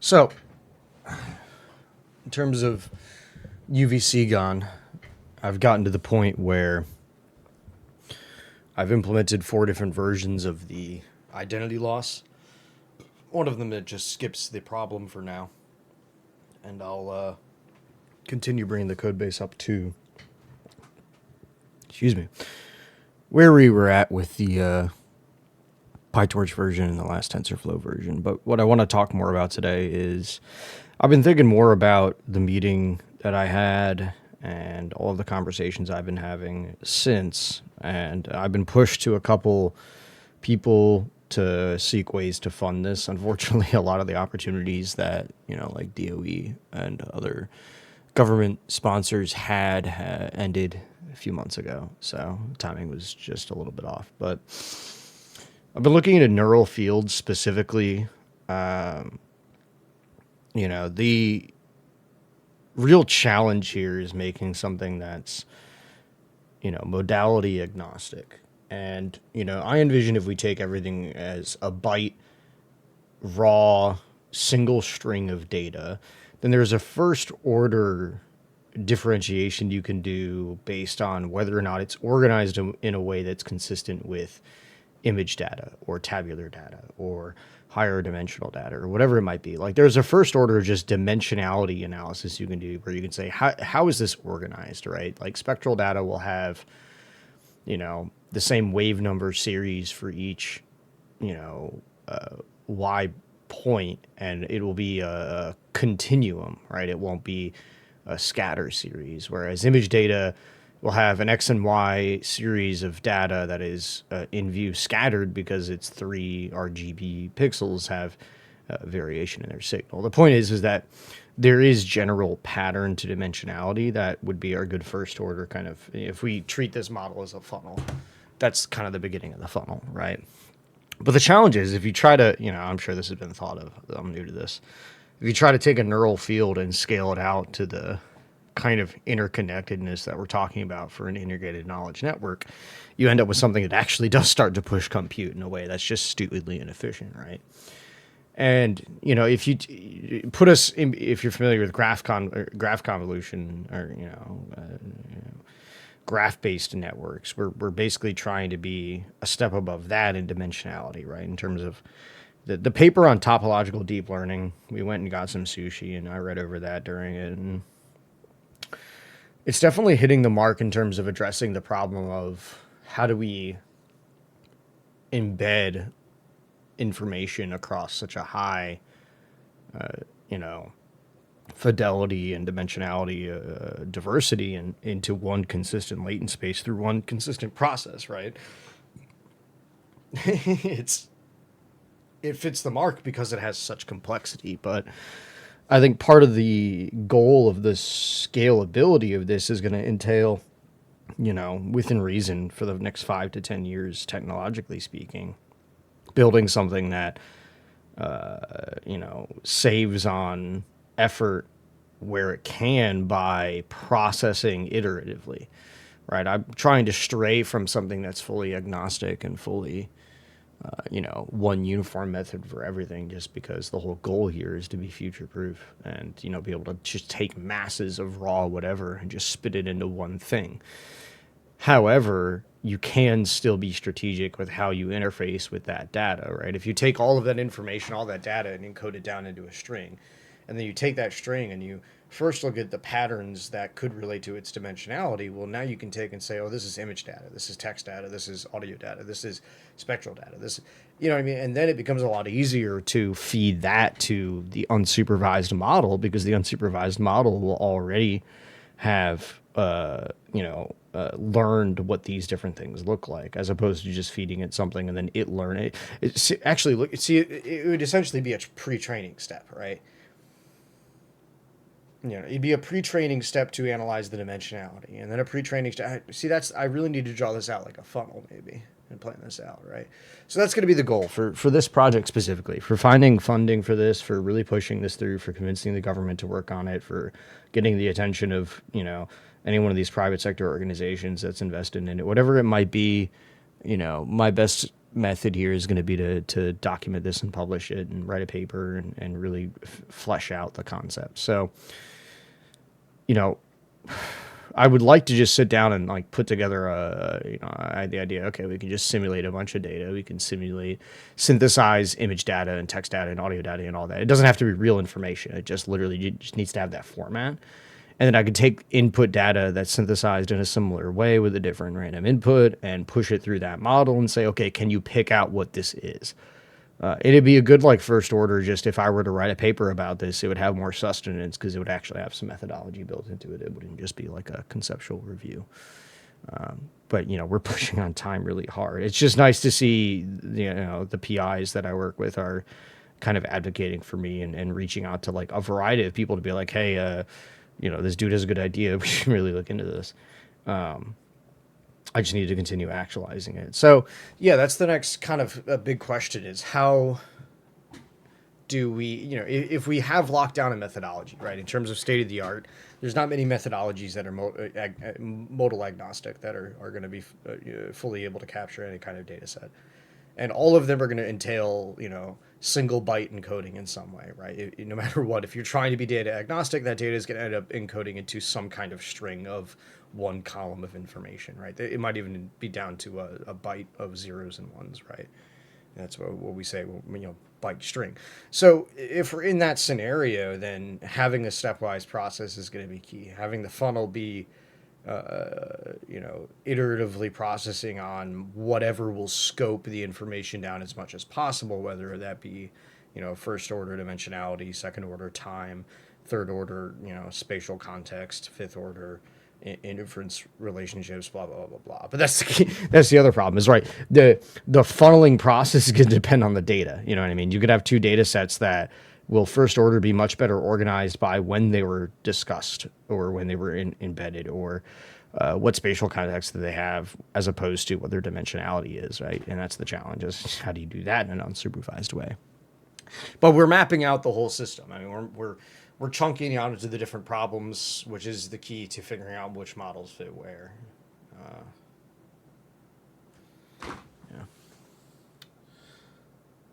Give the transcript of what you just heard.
So, in terms of UVC gone, I've gotten to the point where I've implemented 4 different versions of the identity loss. One of them that just skips the problem for now, and I'll continue bringing the code base up to, where we were at with the PyTorch version and the last TensorFlow version. But what I want to talk more about today is I've been thinking more about the meeting that I had and all of the conversations I've been having since. And I've been pushed to a couple people to seek ways to fund this. Unfortunately, a lot of the opportunities that, like DOE and other government sponsors had ended a few months ago. So timing was just a little bit off. But I've been looking at neural fields specifically. The real challenge here is making something that's, modality agnostic. And, I envision if we take everything as a byte, raw, single string of data, then there's a first order differentiation you can do based on whether or not it's organized in a way that's consistent with image data or tabular data or higher dimensional data or whatever it might be. Like there's a first order just dimensionality analysis you can do where you can say, how is this organized, right? Like spectral data will have, the same wave number series for each, Y point, and it will be a continuum, right? It won't be a scatter series, whereas image data will have an X and Y series of data that is in view scattered because its 3 RGB pixels have variation in their signal. The point is that there is general pattern to dimensionality that would be our good first order kind of, if we treat this model as a funnel, that's kind of the beginning of the funnel, right? But the challenge is if you try to, I'm sure this has been thought of, I'm new to this. If you try to take a neural field and scale it out to the kind of interconnectedness that we're talking about for an integrated knowledge network, you end up with something that actually does start to push compute in a way that's just stupidly inefficient, right? And, if you put us in, if you're familiar with graph convolution or, graph-based networks, we're basically trying to be a step above that in dimensionality, right? In terms of the paper on topological deep learning, we went and got some sushi and I read over that during it, and it's definitely hitting the mark in terms of addressing the problem of how do we embed information across such a high, fidelity and dimensionality, diversity and into one consistent latent space through one consistent process, right? It fits the mark because it has such complexity, but I think part of the goal of the scalability of this is going to entail, within reason for the next 5 to 10 years, technologically speaking, building something that, saves on effort where it can by processing iteratively, right? I'm trying to stray from something that's fully agnostic and fully, one uniform method for everything, just because the whole goal here is to be future proof and, be able to just take masses of raw whatever and just spit it into one thing. However, you can still be strategic with how you interface with that data, right? If you take all of that information, all that data, and encode it down into a string, and then you take that string and you first look at the patterns that could relate to its dimensionality, well, now you can take and say, oh, this is image data, this is text data, this is audio data, this is spectral data, this, you know what I mean? And then it becomes a lot easier to feed that to the unsupervised model, because the unsupervised model will already have, learned what these different things look like, as opposed to just feeding it something and then it learn it. It would essentially be a pre-training step, right? It'd be a pre-training step to analyze the dimensionality, and then a pre-training step. See, I really need to draw this out like a funnel, maybe, and plan this out, right? So that's going to be the goal for this project specifically, for finding funding for this, for really pushing this through, for convincing the government to work on it, for getting the attention of, any one of these private sector organizations that's invested in it, whatever it might be. My best method here is going to be to document this and publish it and write a paper and really flesh out the concept. So, you know, I would like to just sit down and like put together I had the idea, okay, we can just simulate a bunch of data. We can synthesize image data and text data and audio data and all that. It doesn't have to be real information. It just literally just needs to have that format. And then I could take input data that's synthesized in a similar way with a different random input and push it through that model and say, okay, can you pick out what this is? It'd be a good like first order. Just if I were to write a paper about this, it would have more sustenance because it would actually have some methodology built into it. It wouldn't just be like a conceptual review. But we're pushing on time really hard. It's just nice to see the PIs that I work with are kind of advocating for me and reaching out to like a variety of people to be like, hey, this dude has a good idea. We should really look into this. I just need to continue actualizing it. So yeah, that's the next kind of a big question is how do we, if we have locked down a methodology, right, in terms of state of the art, there's not many methodologies that are modal agnostic that are going to be fully able to capture any kind of data set. And all of them are going to entail, single byte encoding in some way, right? No matter what, if you're trying to be data agnostic, that data is going to end up encoding into some kind of string of one column of information, right? It might even be down to a byte of zeros and ones, right? That's what we say, byte string. So if we're in that scenario, then having a stepwise process is going to be key. Having the funnel be iteratively processing on whatever will scope the information down as much as possible, whether that be, first order dimensionality, second order time, third order, spatial context, fifth order inference relationships, blah, blah, blah, blah. But that's the key, that's the other problem is, right, the funneling process is going to depend on the data. You know what I mean? You could have two data sets that will first order be much better organized by when they were discussed or when they were embedded or what spatial context do they have as opposed to what their dimensionality is, right? And that's the challenge is how do you do that in an unsupervised way? But we're mapping out the whole system. I mean, we're chunking out into the different problems, which is the key to figuring out which models fit where.